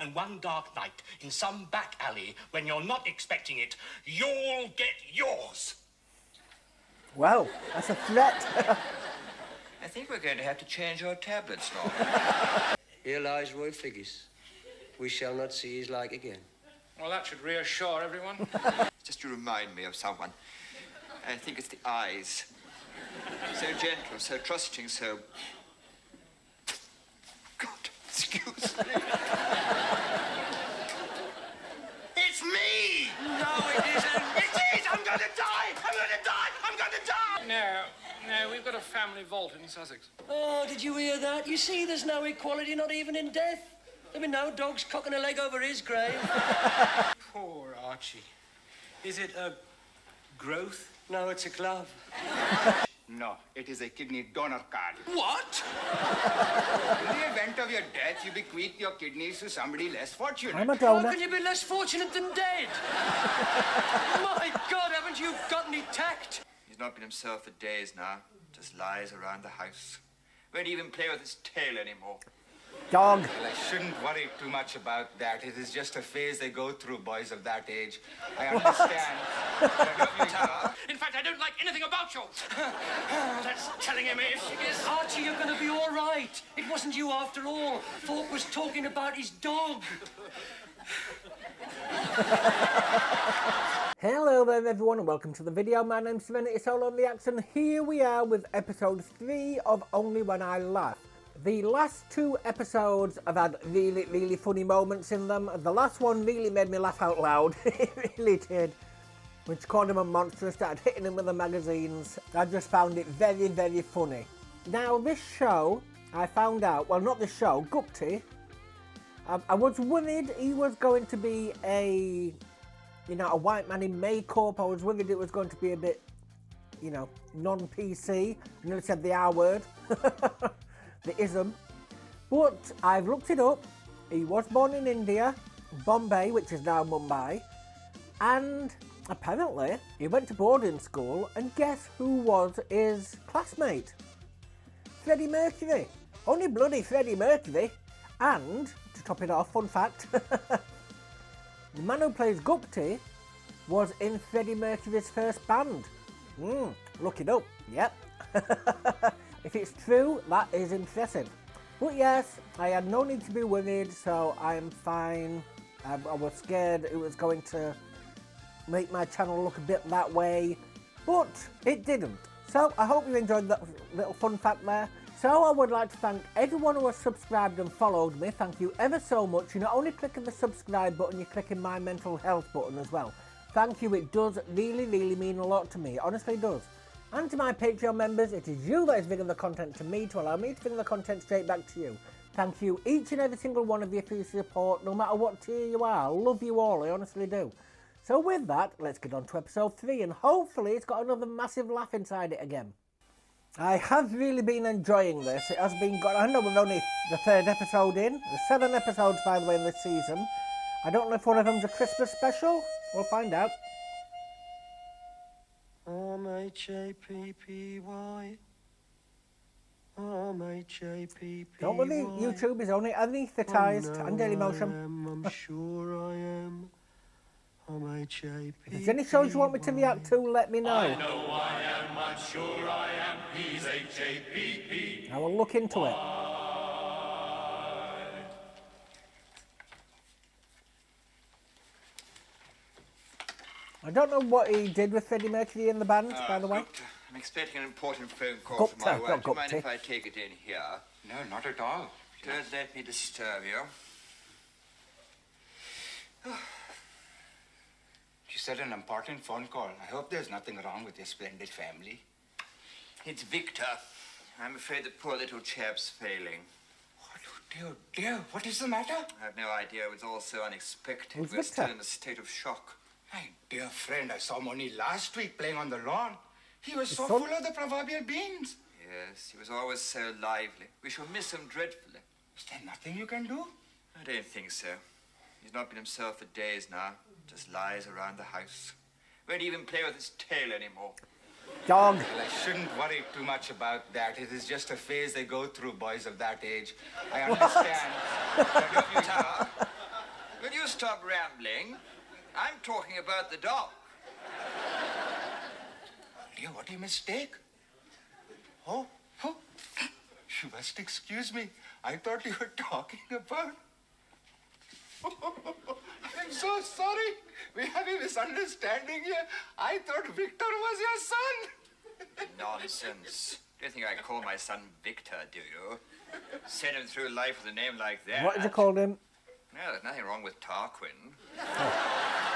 and one dark night in some back alley when you're not expecting it, you'll get yours. Wow, that's a threat. I think we're going to have to change our tablets now. Here lies Roy Figgis. We shall not see his like again. Well, that should reassure everyone. Just to remind me of someone. I think it's the eyes. So gentle, so trusting, so... God, excuse me. It's me! No, it isn't. It is! I'm gonna die! I'm gonna die! I'm gonna die! No, we've got a family vault in Sussex. Oh, did you hear that? You see, there's no equality, not even in death. There'll be no dogs cocking a leg over his grave. Poor Archie. Is it a growth? No, it's a glove. No, it is a kidney donor card. What? In the event of your death, you bequeath your kidneys to somebody less fortunate. I'm a How donor. can you be less fortunate than dead? My God, haven't you got any tact? He's not been himself for days now. Just lies around the house. Won't even play with his tail anymore. Dog. Well, I shouldn't worry too much about that. It is just a phase they go through, boys of that age. I understand. In fact, I don't like anything about you. That's telling him if she is. Archie, you're going to be all right. It wasn't you after all. Thorpe was talking about his dog. Hello there everyone and welcome to the video. My name's Serenity Soul on the Axe and here we are with episode 3 of Only When I Laugh. The last 2 episodes have had really funny moments in them. The last one really made me laugh out loud. It really did. When she called him a monster and started hitting him with the magazines. I just found it very funny. Now this show, I found out, well not this show, Gupte. I was worried he was going to be a white man in makeup. I was worried it was going to be a bit, non-PC. I nearly said the R word. The ism. But I've looked it up. He was born in India, Bombay, which is now Mumbai. And apparently he went to boarding school and guess who was his classmate? Freddie Mercury. Only bloody Freddie Mercury. And, to top it off, fun fact, the man who plays Gupte was in Freddie Mercury's first band. Look it up. Yep. If it's true, that is impressive. But yes, I had no need to be worried, so I am fine. I was scared it was going to make my channel look a bit that way, but it didn't. So I hope you enjoyed that little fun fact there. So I would like to thank everyone who has subscribed and followed me. Thank you ever so much. You're not only clicking the subscribe button, you're clicking my mental health button as well. Thank you, it does really mean a lot to me. It honestly does. And to my Patreon members, it is you that is bringing the content to me to allow me to bring the content straight back to you. Thank you each and every single one of you for your support, no matter what tier you are. I love you all, I honestly do. So with that, let's get on to episode 3 and hopefully it's got another massive laugh inside it again. I have really been enjoying this. It has been good. I know we're only the 3rd episode in. There's 7 episodes, by the way, in this season. I don't know if one of them's a Christmas special. We'll find out. M-H-A-P-P-Y. M-H-A-P-P-Y. Don't worry, YouTube is only anaesthetised and Dailymotion. I'm sure I am. M-H-A-P-P-Y. If there's any shows you want me to react to, let me know. I know I am, I'm sure I am. He's H-A-P-P. I will look into it. I don't know what he did with Freddie Mercury in the band, by the way. Gupte, I'm expecting an important phone call from my wife. Do you mind if I take it in here? No, not at all. Don't let me disturb you. She said an important phone call. I hope there's nothing wrong with your splendid family. It's Victor. I'm afraid the poor little chap's failing. Oh, dear. What is the matter? I have no idea. It was all so unexpected. Who's We're Victor? still in a state of shock. My dear friend, I saw him only last week playing on the lawn. He was so son? full of the proverbial beans. Yes, he was always so lively. We shall miss him dreadfully. Is there nothing you can do? I don't think so. He's not been himself for days now. Just lies around the house. Won't even play with his tail anymore. Dog. Well, I shouldn't worry too much about that. It is just a phase they go through, boys of that age. I understand. stop rambling. I'm talking about the dog. Dear, what a mistake. Oh, you must excuse me. I thought you were talking about... I'm so sorry. We have a misunderstanding here. I thought Victor was your son. Nonsense. Do you think I call my son Victor, do you? Send him through life with a name like that. What did you call him? No, there's nothing wrong with Tarquin.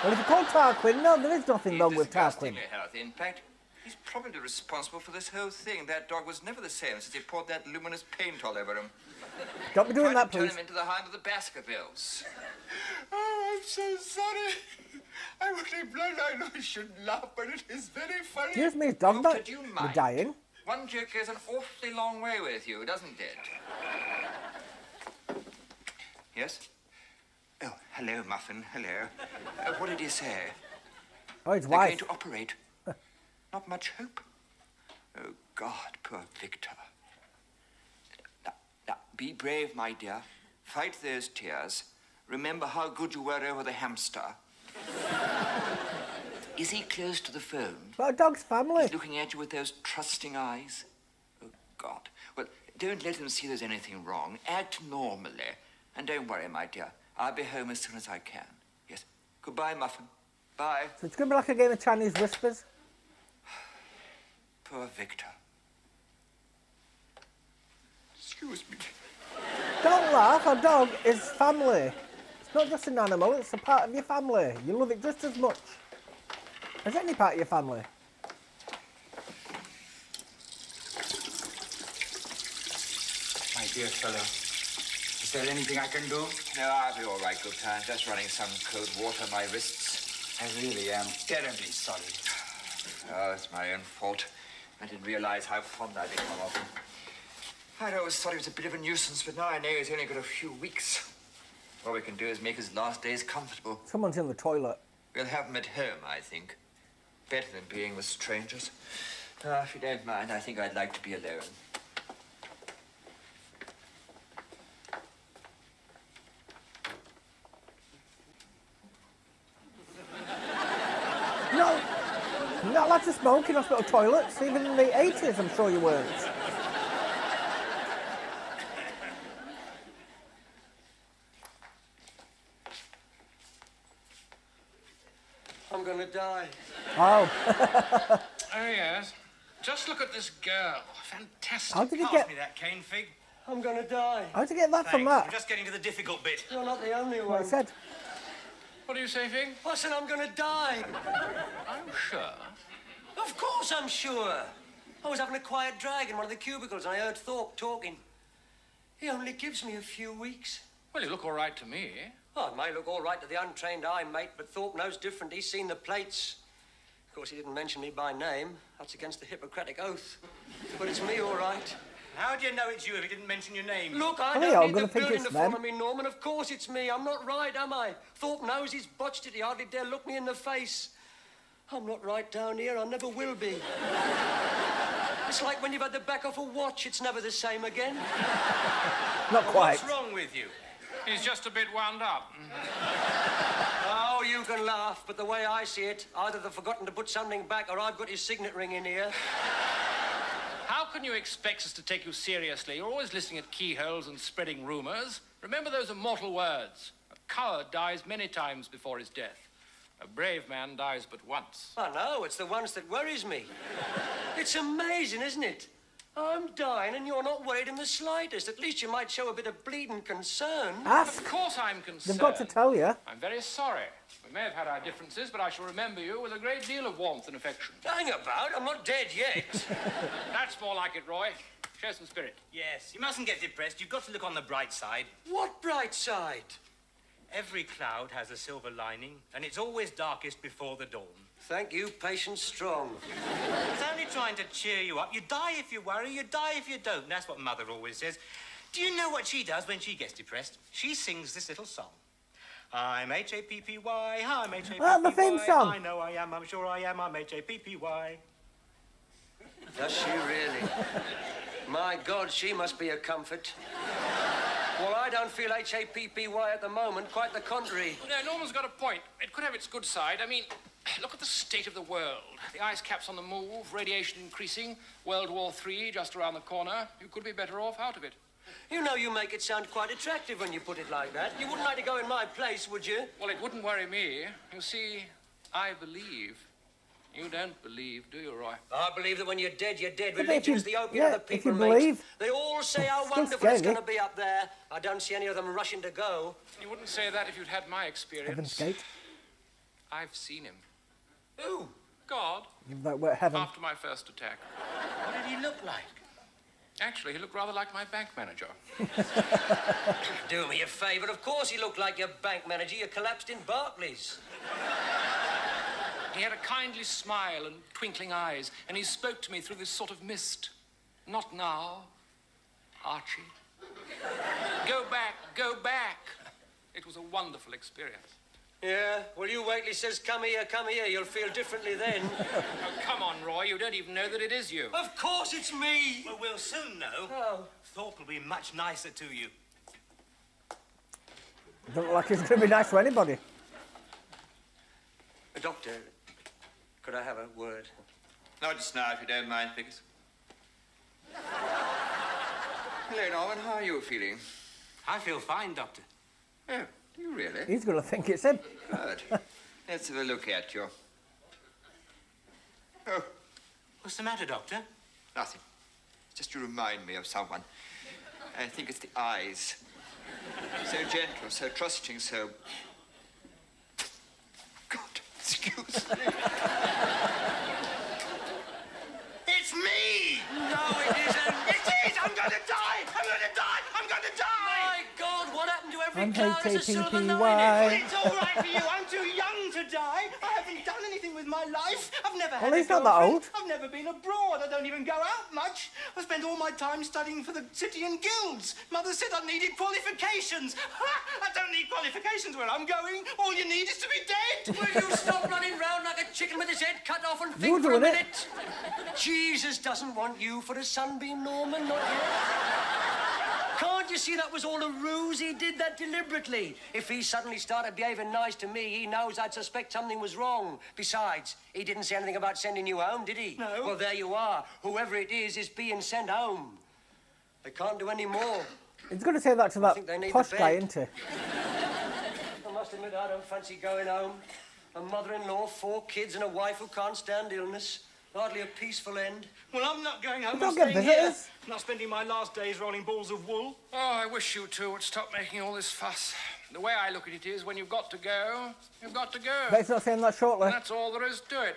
Well, if you call Tarquin, no, there is nothing wrong with Tarquin. He's disgustingly healthy. In fact, he's probably responsible for this whole thing. That dog was never the same since he poured that luminous paint all over him. Don't be doing that, Turn please. him into the Hound of the Baskervilles. Oh, I'm so sorry. I was a blood. I know I shouldn't laugh, but it is very funny. Excuse me, dog, Oh, not could you you're mind? dying. One joke goes an awfully long way with you, doesn't it? Yes? Oh, hello, Muffin. Hello. What did he say? Oh, his They're going wife. to operate. Not much hope. Oh, God, poor Victor. Now, be brave, my dear. Fight those tears. Remember how good you were over the hamster. Is he close to the phone? But a dog's family. He's looking at you with those trusting eyes. Oh, God. Well, don't let him see there's anything wrong. Act normally. And don't worry, my dear. I'll be home as soon as I can. Yes. Goodbye, Muffin. Bye. So it's going to be like a game of Chinese whispers. Poor Victor. Excuse me. Don't laugh, a dog is family. It's not just an animal, it's a part of your family. You love it just as much as any part of your family. My dear fellow, is there anything I can do? No, I'll be all right, Gupte. I'm just running some cold water on my wrists. I really am terribly sorry. Oh, it's my own fault. I didn't realize how fond I'd become of him. I'd always thought he was a bit of a nuisance, but now I know he's only got a few weeks. All we can do is make his last days comfortable. Someone's in the toilet. We'll have him at home, I think. Better than being with strangers. If you don't mind, I think I'd like to be alone. No, you're not allowed to smoke in hospital toilets, even in the 80s, I'm sure you weren't. I'm gonna die. Oh, Oh, yes. Just look at this girl. Fantastic. how did you Pass get, me that cane, Fig. I'm gonna die. how did you get that from Thanks. I'm that? just getting to the difficult bit. You're not the only What one. I said. What do you say, Fig? I said I'm gonna die. I'm sure. Of course I'm sure. I was having a quiet drag in one of the cubicles and I heard Thorpe talking. He only gives me a few weeks. Well, you look all right to me. Oh, it may look all right to the untrained eye, mate, but Thorpe knows different. He's seen the plates. Of course, he didn't mention me by name. That's against the Hippocratic Oath. But it's me, all right. How do you know it's you if he didn't mention your name? Look, I Are they don't all need gonna the think building it's to follow them? me, Norman. Of course it's me. I'm not right, am I? Thorpe knows he's botched it. He hardly dare look me in the face. I'm not right down here. I never will be. It's like when you've had the back off a watch. It's never the same again. Not quite. What's wrong with you? He's just a bit wound up. Oh, you can laugh, but the way I see it, either they've forgotten to put something back or I've got his signet ring in here. How can you expect us to take you seriously? You're always listening at keyholes and spreading rumours. Remember those immortal words. A coward dies many times before his death. A brave man dies but once. I know, it's the ones that worries me. It's amazing, isn't it? I'm dying and you're not worried in the slightest. At least you might show a bit of bleeding concern. Ask. Of course I'm concerned. They've got to tell you. I'm very sorry. We may have had our differences, but I shall remember you with a great deal of warmth and affection. Hang about, I'm not dead yet. That's more like it, Roy. Show some spirit. Yes, you mustn't get depressed. You've got to look on the bright side. What bright side? Every cloud has a silver lining, and it's always darkest before the dawn. Thank you, Patience Strong. I was only trying to cheer you up. You die if you worry, you die if you don't. That's what Mother always says. Do you know what she does when she gets depressed? She sings this little song. I'm H-A-P-P-Y, I'm H-A-P-P-Y. Ah, the theme song. I know I am, I'm sure I am, I'm H-A-P-P-Y. Does she really? My God, she must be a comfort. Well, I don't feel H-A-P-P-Y at the moment. Quite the contrary. No, Norman's got a point. It could have its good side. I mean, look at the state of the world. The ice cap's on the move, radiation increasing, World War III just around the corner. You could be better off out of it. You know, you make it sound quite attractive when you put it like that. You wouldn't like to go in my place, would you? Well, it wouldn't worry me. You see, I believe. You don't believe, do you, Roy? I believe that when you're dead, you're dead. But Religion's the opium of the people, mate. believe. They all say how Still wonderful it's scary. going to be up there. I don't see any of them rushing to go. You wouldn't say that if you'd had my experience. Heaven's Gate. I've seen him. Who? God. That word heaven. After my first attack. What did he look like? Actually, he looked rather like my bank manager. Do me a favour. Of course he looked like your bank manager. You collapsed in Barclays. He had a kindly smile and twinkling eyes, and he spoke to me through this sort of mist. Not now, Archie. Go back, go back. It was a wonderful experience. Yeah, well, you wait till he says, come here, you'll feel differently then. Oh, come on, Roy, you don't even know that it is you. Of course it's me! Well, we'll soon know. Oh. Thorpe will be much nicer to you. Don't look like it's going to be nice to anybody. Doctor, could I have a word? Not just now, if you don't mind, Figgis. Hello, Norman. How are you feeling? I feel fine, Doctor. Oh, you really? He's going to think it's him. Good. Let's have a look at you. Oh, What's the matter, Doctor? nothing. Just you remind me of someone. I think it's the eyes. So gentle, so trusting, so... God, excuse me. It's me! No, it isn't. It is! I'm going to die! I'm going to die! I'm going to die! My God, what happened to every I'm cloud has a silver lining? H-A-P-P-Y. It's all right for you. I'm too young to die. I haven't done anything with my life. I've never had Well, a he's not that girlfriend. old. I've never been abroad. I don't even go out much. I spend all my time studying for the city and guilds. Mother said I needed qualifications. I don't need qualifications where I'm going. All you need is to be dead. Will you stop running round like a chicken with his head cut off and think You're for a doing it. minute? Jesus doesn't want you for a sunbeam, Norman, not yet. Can't you see that was all a ruse? He did that deliberately. If he suddenly started behaving nice to me, he knows I'd suspect something was wrong. Besides, he didn't say anything about sending you home, did he? No. Well, there you are. Whoever it is being sent home. They can't do any more. He's going to say that to think they that need posh the guy, bed. isn't he? I must admit, I don't fancy going home. A mother-in-law, 4 kids and a wife who can't stand illness. Hardly a peaceful end. Well, I'm not going home. But I'm don't get staying here. visitors. I'm not spending my last days rolling balls of wool. Oh, I wish you two would stop making all this fuss. The way I look at it is, when you've got to go, you've got to go. Bet he's not saying that shortly. And that's all there is to it.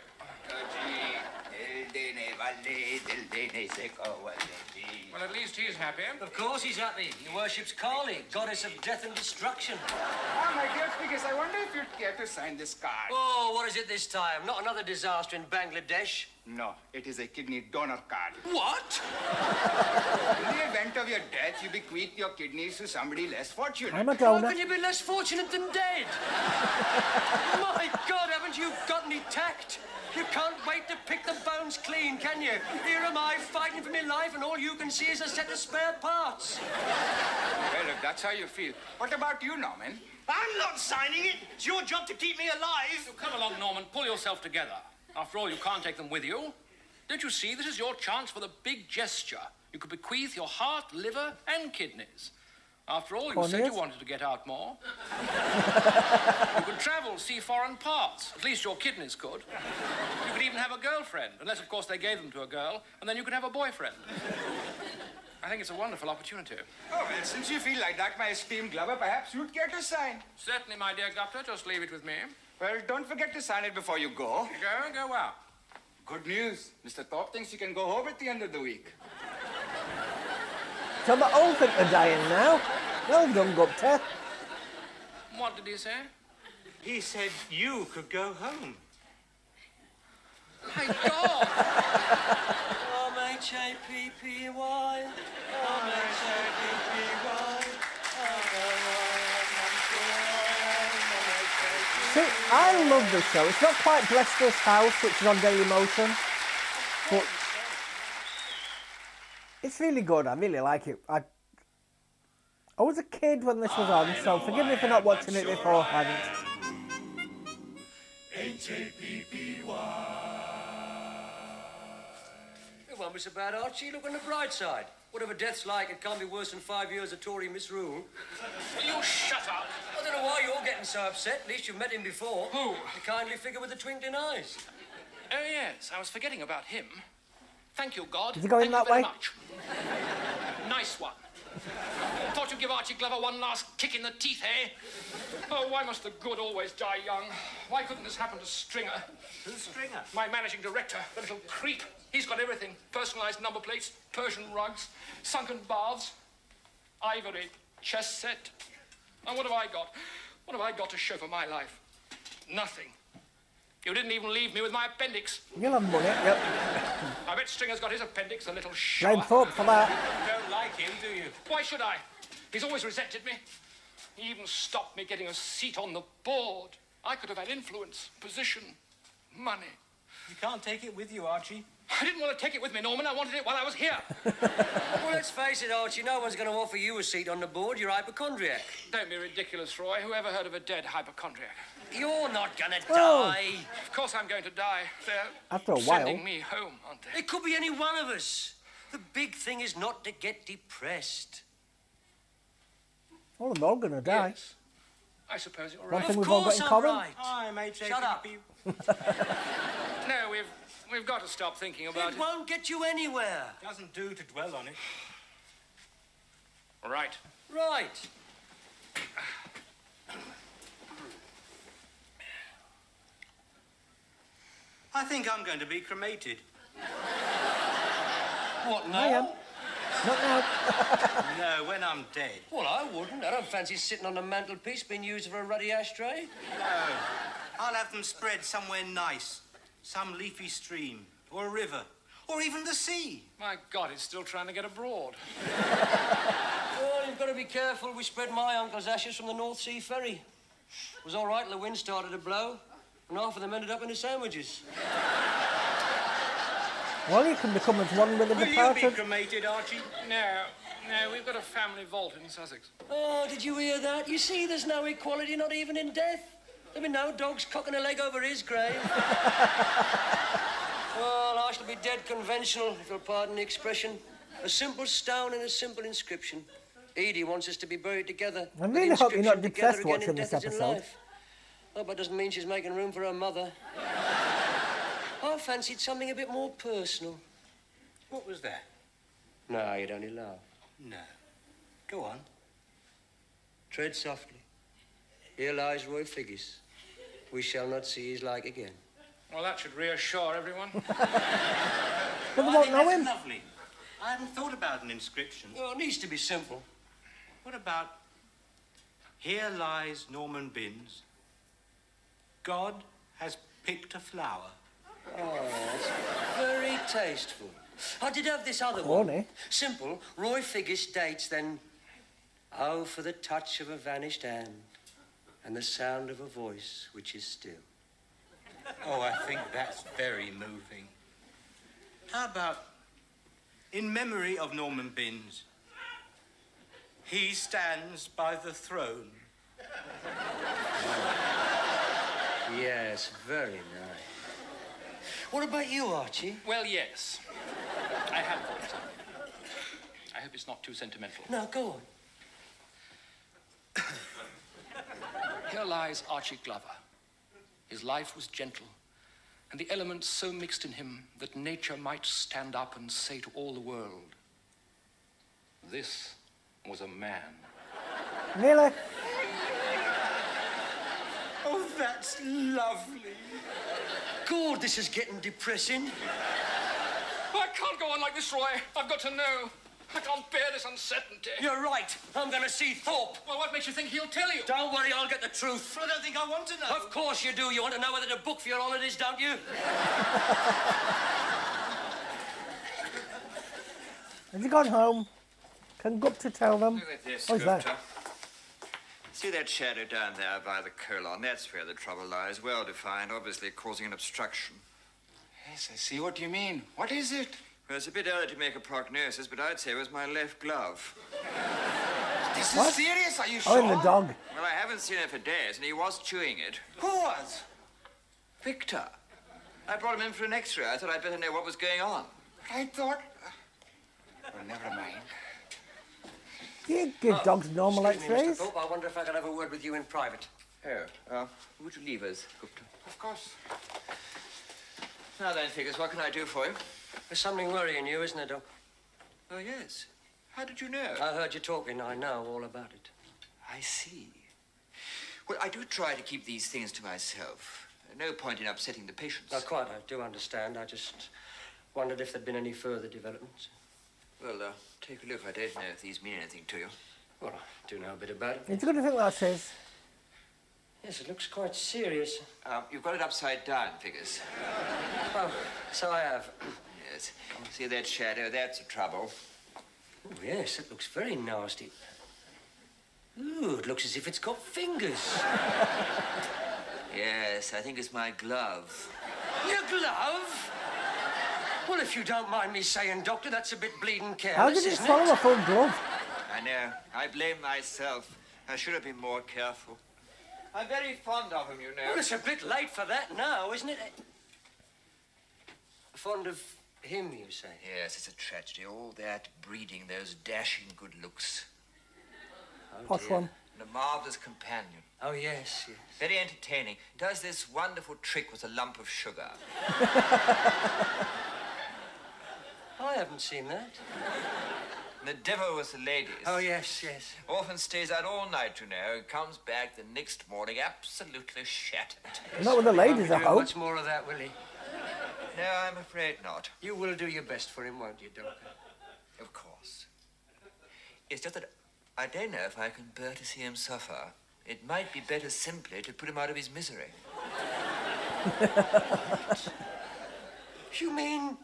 Well, at least he's happy. Of course he's happy. He worships Kali, goddess of death and destruction. Ah, my dear Figgis, I wonder if you'd care to sign this card. Oh, what is it this time? Not another disaster in Bangladesh. No, it is a kidney donor card. What? In the event of your death, you bequeath your kidneys to somebody less fortunate. I'm a How donor. can you be less fortunate than dead? My God, haven't you got any tact? You can't wait to pick the bones clean, can you? Here am I fighting for my life, and all you can see is a set of spare parts. Well, if that's how you feel. What about you, Norman? I'm not signing it. It's your job to keep me alive. So come along, Norman, pull yourself together. After all, you can't take them with you. Don't you see, this is your chance for the big gesture. You could bequeath your heart, liver, and kidneys. After all, you said you Corneas? wanted to get out more. You could travel, see foreign parts. At least your kidneys could. You could even have a girlfriend, unless, of course, they gave them to a girl, and then you could have a boyfriend. I think it's a wonderful opportunity. Oh, well, since you feel like that, my esteemed lover, perhaps you'd care to sign. Certainly, my dear Gupte, just leave it with me. Well, don't forget to sign it before you go. Go out. Good news. Mr. Thorpe thinks you can go home at the end of the week. So the old think are dying now. Well done, Gupte. What did he say? He said you could go home. My God! M-H-A-P-P-Y. M-H-A-P-P-Y. See, I love this show. It's not quite Blester's House, which is on Daily Motion, but it's really good. I really like it. I was a kid when this was on, so forgive me for not watching it beforehand. It won't be so bad, Archie. Look on the bright side. Whatever death's like, it can't be worse than 5 years of Tory misrule. Will you shut up? I don't know why you're getting so upset. At least you've met him before. Who? The kindly figure with the twinkling eyes. Oh, yes, I was forgetting about him. Thank you, God. Is he going Thank that you very way? much. Nice one. Thought you'd give Archie Glover one last kick in the teeth, eh? Oh, why must the good always die young? Why couldn't this happen to Stringer? Who's Stringer? My managing director, the little creep. He's got everything. Personalised number plates, Persian rugs, sunken baths, ivory, chess set. And what have I got? What have I got to show for my life? Nothing. You didn't even leave me with my appendix. You'll have money, yep. I bet Stringer's got his appendix, a little Blame shower. Thorpe for that. You don't like him, do you? Why should I? He's always resented me. He even stopped me getting a seat on the board. I could have had influence, position, money. You can't take it with you, Archie. I didn't want to take it with me, Norman. I wanted it while I was here. Well, let's face it, Archie. No one's going to offer you a seat on the board. You're hypochondriac. Don't be ridiculous, Roy. Who ever heard of a dead hypochondriac? You're not going to Oh. die. Of course I'm going to die. They're After a sending while. me home, aren't they? It could be any one of us. The big thing is not to get depressed. Well, they're all going to die. Yes. I suppose you're One right. thing Of we've all got course in I'm common. right. I'm HAPP. Shut up. No, we've got to stop thinking about It it. won't get you anywhere. Doesn't do to dwell on it. Right. Right. I think I'm going to be cremated. What now? I am. Not now. No, when I'm dead. Well, I wouldn't. I don't fancy sitting on the mantelpiece being used for a ruddy ashtray. No. I'll have them spread somewhere nice. Some leafy stream, or a river, or even the sea. My God, it's still trying to get abroad. Well, you've got to be careful. We spread my uncle's ashes from the North Sea ferry. It was all right till the wind started to blow, and half of them ended up in the sandwiches. Well, you can become as one with the Will you be departed. cremated, Archie? No, we've got a family vault in Sussex. Oh, did you hear that? You see, there's no equality, not even in death. There'll be no dogs cocking a leg over his grave. Well, I shall be dead conventional, if you'll pardon the expression. A simple stone and a simple inscription. Edie wants us to be buried together. I with really the hope you're not inscription, "Together depressed again in watching this death as in episode." life." Oh, but doesn't mean she's making room for her mother. I fancied something a bit more personal. What was that? No, you'd only laugh. No. Go on. Tread softly. Here lies Roy Figgis. We shall not see his like again. Well, that should reassure everyone. But they I won't think know that's him. lovely. I hadn't thought about an inscription. Oh, it needs to be simple. What about, here lies Norman Binns. God has picked a flower. Oh, that's very tasteful. I did have this other Corny. one. Simple. Roy Figgis dates, then... Oh, for the touch of a vanished hand and the sound of a voice which is still. Oh, I think that's very moving. How about, in memory of Norman Binns, he stands by the throne. Yes, very nice. What about you, Archie? Well, yes. I have thought of something. I hope it's not too sentimental. No, go on. Here lies Archie Glover. His life was gentle, and the elements so mixed in him that nature might stand up and say to all the world, this was a man. Nearly. Oh, that's lovely. God, this is getting depressing. I can't go on like this, Roy. I've got to know. I can't bear this uncertainty. You're right. I'm going to see Thorpe. Well, what makes you think he'll tell you? Don't worry, I'll get the truth. I don't think I want to know. Of course you do. You want to know whether to book for your holidays, don't you? Has he gone home? Can Gupte tell them? Look at this, What is that? Gupta. See that shadow down there by the colon? That's where the trouble lies. Well defined, obviously causing an obstruction. Yes, I see. What do you mean? What is it? Well, it's a bit early to make a prognosis, but I'd say it was my left glove. This What? is serious, are you Oh, sure? and the dog. Well, I haven't seen him for days, and he was chewing it. Who was? Victor. I brought him in for an X-ray. I thought I'd better know what was going on. I thought... Well, never mind. Do you give dogs normal Excuse me, Mr. X-rays? Thorpe, I wonder if I could have a word with you in private. Oh, would you leave us, Gupte? Of course. Now then, Figgis, what can I do for you? There's something worrying you, isn't there, Doc? Oh, yes. How did you know? I heard you talking. I know all about it. I see. Well, I do try to keep these things to myself. No point in upsetting the patients. Quite, I do understand. I just wondered if there'd been any further developments. Well, take a look. I don't know if these mean anything to you. Well, I do know a bit about it. It's good to think that says. Yes, it looks quite serious. You've got it upside down, Figgis. Oh, so I have. Yes. See that shadow? That's the trouble. Oh, yes, it looks very nasty. Ooh, it looks as if it's got fingers. Yes, I think it's my glove. Your glove? Well, if you don't mind me saying, Doctor, that's a bit bleeding careless, How did it isn't swallow a full glove? I know. I blame myself. I should have been more careful. I'm very fond of him, you know. Well, it's a bit late for that now, isn't it? Fond of him, you say? Yes, it's a tragedy. All that breeding, those dashing good looks. Oh, What dear. one? And a marvellous companion. Oh, yes, yes. Very entertaining. Does this wonderful trick with a lump of sugar. I haven't seen that. The devil with the ladies. Oh, yes, yes. Often stays out all night, you know, and comes back the next morning absolutely shattered. Not with the ladies, I Won't be doing hope. much more of that, will he? No, I'm afraid not. You will do your best for him, won't you, Doctor? Of course. It's just that I don't know if I can bear to see him suffer. It might be better simply to put him out of his misery. You mean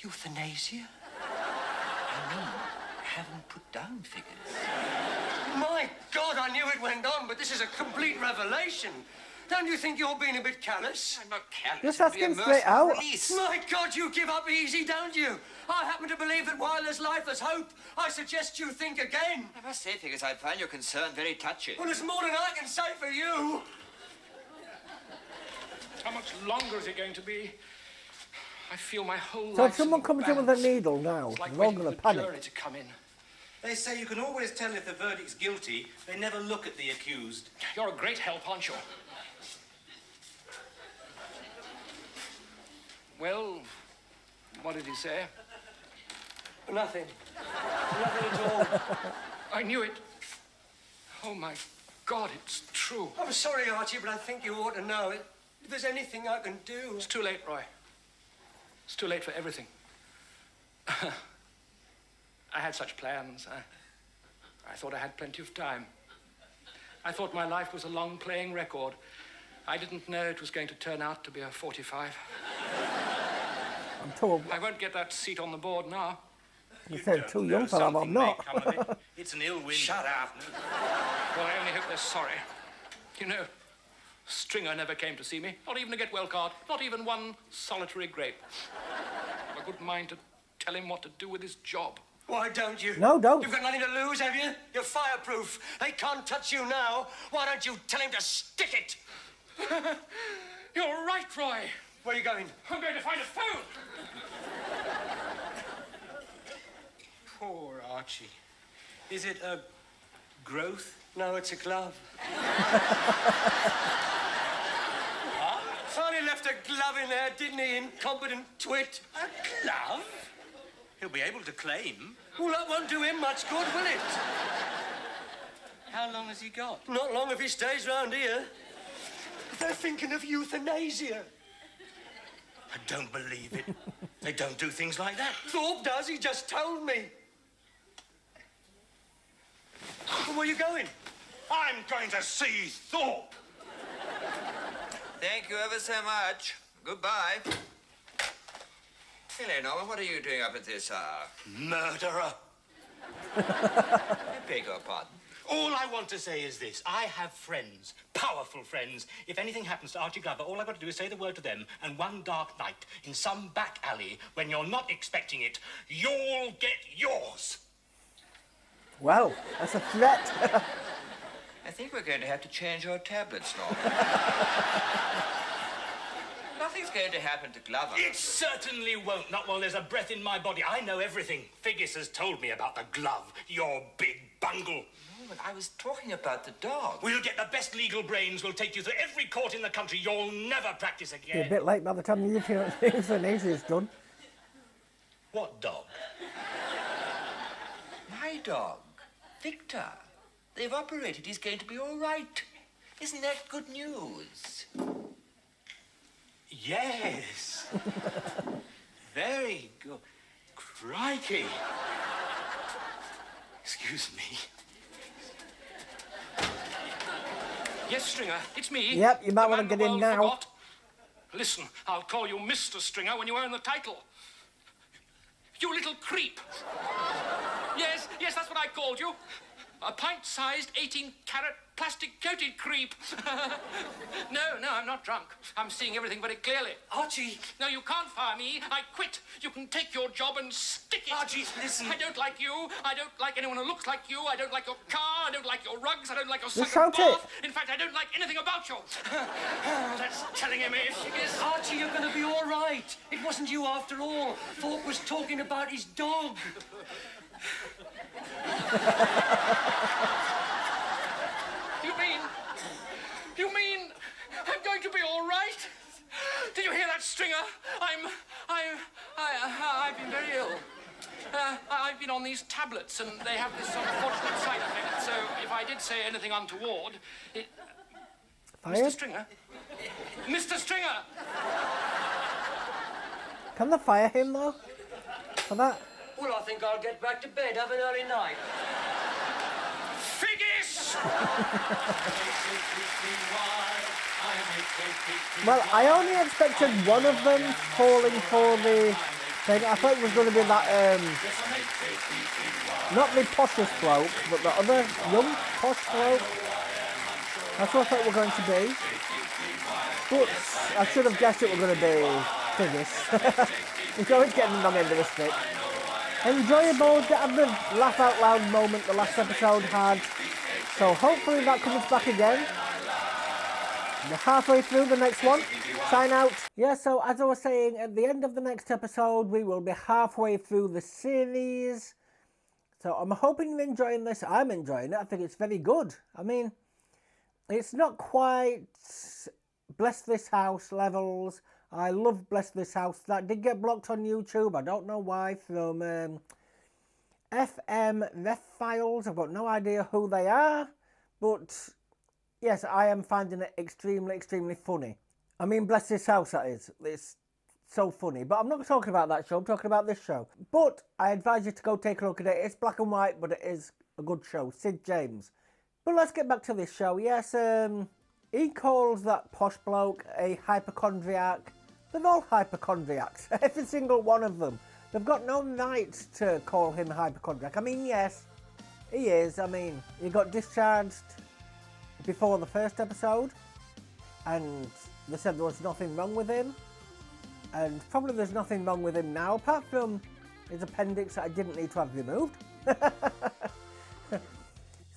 euthanasia? I mean, have him put down, Figgis. My God, I knew it went on, but this is a complete revelation. Don't you think you're being a bit callous? I'm not careless. Just It'd be ask a him straight merciful out. release. My God, you give up easy, don't you? I happen to believe that while there's life, there's hope. I suggest you think again. I must say, Figgis, I find your concern very touching. Well, there's more than I can say for you. How much longer is it going to be? I feel my whole So life. if someone comes in with a needle now, it's like they're all waiting going for to the panic. jury to come in. They say you can always tell if the verdict's guilty. They never look at the accused. You're a great help, aren't you? Well, what did he say? Nothing. Nothing at all. I knew it. Oh, my God, it's true. I'm sorry, Archie, but I think you ought to know it. If there's anything I can do... It's too late, Roy. It's too late for everything. I had such plans. I thought I had plenty of time. I thought my life was a long playing record. I didn't know it was going to turn out to be a 45. I'm told. I won't get that seat on the board now. You said too young for that, but I'm not. It's an ill wind. Shut up. Well, I only hope they're sorry. You know, Stringer never came to see me. Not even a get well card. Not even one solitary grape. I've a good mind to tell him what to do with his job. Why don't you? No, don't. You've got nothing to lose, have you? You're fireproof. They can't touch you now. Why don't you tell him to stick it? You're right, Roy. Where are you going? I'm going to find a phone. Poor Archie. Is it a growth? No, it's a glove. Finally left a glove in there, didn't he, incompetent twit? A glove? He'll be able to claim. Well, that won't do him much good, will it? How long has he got? Not long if he stays round here. They're thinking of euthanasia. I don't believe it. They don't do things like that. Thorpe does, he just told me. Well, where are you going? I'm going to see Thorpe. Thank you ever so much. Goodbye. Hello, Norman. What are you doing up at this hour? Murderer. I beg your pardon. All I want to say is this. I have friends, powerful friends. If anything happens to Archie Glover, all I've got to do is say the word to them, and one dark night, in some back alley, when you're not expecting it, you'll get yours. Well, that's a threat. I think we're going to have to change your tablets, Norm. Nothing's going to happen to Glover. It certainly won't, not while there's a breath in my body. I know everything. Figgis has told me about the glove, your big bungle. No, but I was talking about the dog. We'll get the best legal brains. We'll take you through every court in the country. You'll never practice Be again. a bit late by the time you feel things and is done. What dog? My dog, Victor. They've operated. He's going to be all right. Isn't that good news? Yes. Very good. Crikey. Excuse me. Yes, Stringer, it's me. Yep, you might The want man to the get in world now. forgot. Listen, I'll call you Mr. Stringer when you earn the title. You little creep. Yes, that's what I called you. A pint-sized, 18-carat, plastic-coated creep. No, I'm not drunk. I'm seeing everything very clearly. Archie. No, you can't fire me. I quit. You can take your job and stick it. Archie, listen. I don't like you. I don't like anyone who looks like you. I don't like your car. I don't like your rugs. I don't like your Just second shout it. bath. In fact, I don't like anything about you. That's telling him if she is. Archie, you're going to be all right. It wasn't you after all. Thorpe was talking about his dog. You mean I'm going to be all right? Did you hear that, Stringer? I've been very ill. I've been on these tablets, and they have this unfortunate side effect. So if I did say anything untoward, it... Fired? Mr. Stringer? Mr. Stringer! Can they fire him, though? For that? Well, I think I'll get back to bed. Have an early night. Figgis! Well, I only expected one of them falling for the thing. I thought it was going to be that, not the poshest bloke, but the other young posh bloke. That's what I thought it were going to be. But I should have guessed it were going to be Figgis. He's always getting the wrong end of the stick. Enjoyable, to have the laugh out loud moment the last episode had. So hopefully that comes back again. We're halfway through the next one. Sign out. Yeah, so as I was saying, at the end of the next episode, we will be halfway through the series. So I'm hoping you're enjoying this. I'm enjoying it. I think it's very good. I mean, it's not quite Bless This House levels. I love Bless This House. That did get blocked on YouTube. I don't know why. From FM Ref Files. I've got no idea who they are. But yes, I am finding it extremely, extremely funny. I mean, Bless This House, that is. It's so funny. But I'm not talking about that show. I'm talking about this show. But I advise you to go take a look at it. It's black and white, but it is a good show. Sid James. But let's get back to this show. Yes, he calls that posh bloke a hypochondriac. They're all hypochondriacs. Every single one of them. They've got no right to call him a hypochondriac. I mean, yes, he is. I mean, he got discharged before the first episode, and they said there was nothing wrong with him. And probably there's nothing wrong with him now, apart from his appendix that I didn't need to have removed.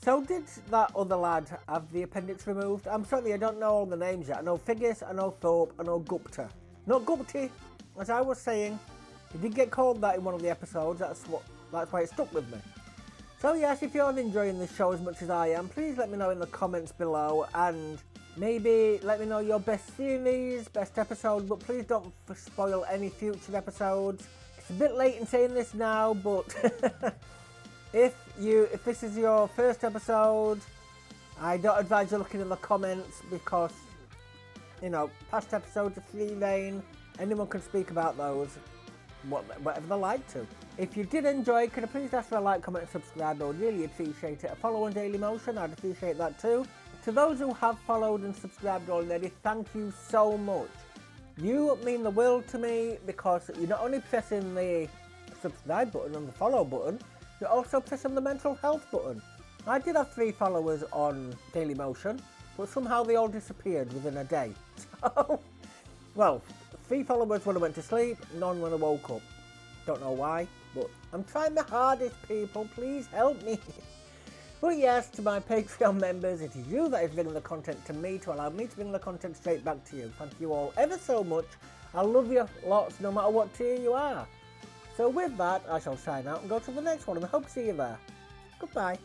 So did that other lad have the appendix removed? I'm sorry, I don't know all the names yet. I know Figgis, I know Thorpe, I know Gupte. Not Gupte, as I was saying. He did get called that in one of the episodes. That's why it stuck with me. So yes, if you're enjoying this show as much as I am, please let me know in the comments below, and maybe let me know your best series, best episode, but please don't spoil any future episodes. It's a bit late in saying this now, but if this is your first episode, I don't advise you looking in the comments, because, you know, past episodes are free reign. Anyone can speak about those, whatever they like to. If you did enjoy, could I please ask for a like, comment and subscribe? I would really appreciate it. A follow on Daily Motion, I'd appreciate that too. To those who have followed and subscribed already, thank you so much. You mean the world to me, because you're not only pressing the subscribe button and the follow button, you're also pressing the mental health button. I did have 3 followers on Daily Motion, but somehow they all disappeared within a day. So, well, 3 followers when I went to sleep, none when I woke up. Don't know why. But I'm trying my hardest, people. Please help me. But yes, to my Patreon members, it is you that is bringing the content to me to allow me to bring the content straight back to you. Thank you all ever so much. I love you lots, no matter what tier you are. So with that, I shall sign out and go to the next one, and I hope to see you there. Goodbye.